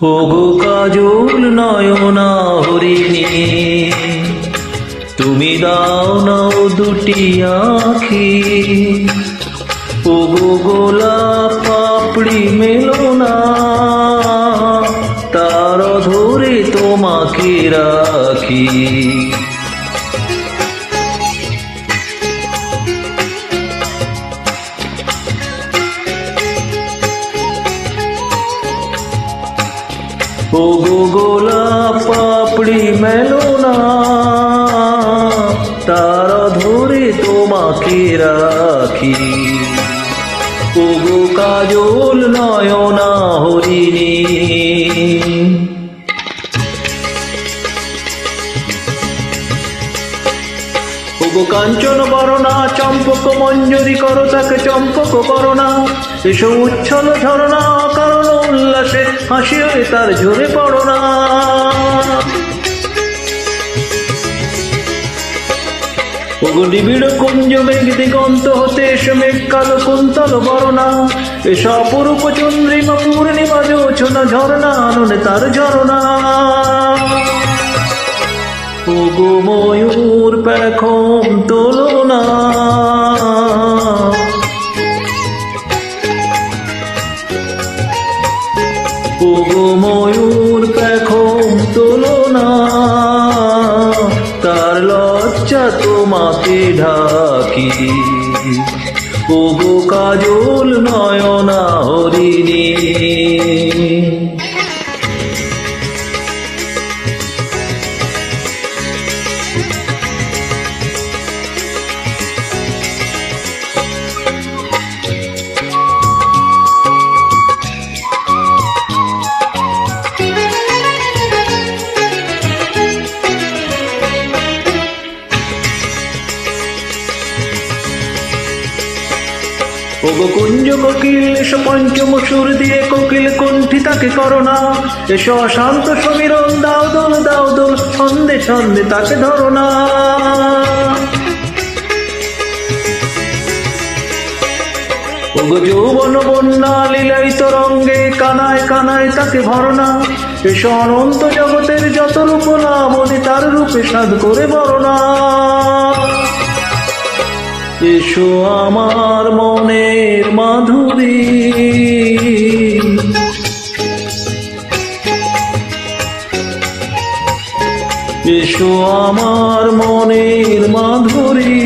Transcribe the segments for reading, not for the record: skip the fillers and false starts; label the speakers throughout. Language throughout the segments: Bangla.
Speaker 1: ওগো কাজল নয়না হরিণী, তুমি দাও নাও দুটি আঁখি। ওগো গোলাপ পাপড়ি মেলো না, তার ধরে তোমাকে রাখি। ওগো গোলাপ পাপড়ি মেলো না, তার ধরে তোমাকে রাখি। ওগো কাজল নয়না হরিণী। ওগো কাঞ্চন বরণা চম্পক মঞ্জরি করো তাকে চম্পক করোনা। এসো উচ্ছল ঝরনা কারণ উল্লাসে হাসি হয়ে তার ঝরে পড়ো না। ওগো নিবিড় কুঞ্জ মেঘ দিগন্ত হতে এসো মেঘ কালো কুন্তল বরণা। এসো অপরূপ চন্দ্রিমা পূর্ণিমা জোছনা ঝরনা আননে তার ঝরনা। ওগো ময়ূর পেখম তোলো না, ওগো ময়ূর পেখম তোলো না, তার লজ্জা তোমাকে ঢাকি। ওগো কাজল নয়না হরিণী। ওগো কুঞ্জ কোকিল এসো পঞ্চম সুর দিয়ে কোকিল কণ্ঠী তাকে করোনা। এসো শান্ত সমীরণ দাও দোল ছন্দে ছন্দে তাকে ধরো না। ওগো যৌবন বন্যা লীলায়িত রঙ্গে কানায় কানায় তাকে ভরনা। এসো অনন্ত জগতের যত রূপ লাবণী তার রূপে সাধ করে বরণা। এসো আমার মনের মাধুরী, এসো আমার মনের মাধুরী,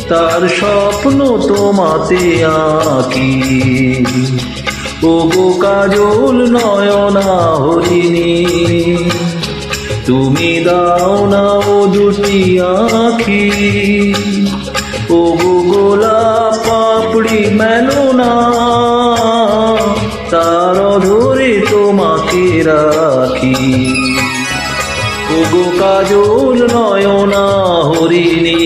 Speaker 1: তার স্বপ্ন তোমাতে আঁকি। ওগো কাজল নয়না হরিণী, তুমি দাও নাও দুটি আঁখি। ওগো গোলাপ পাপড়ি মেলো না, তার ধরে তোমাকে রাখি। ওগো কাজল নয়না হরিণী।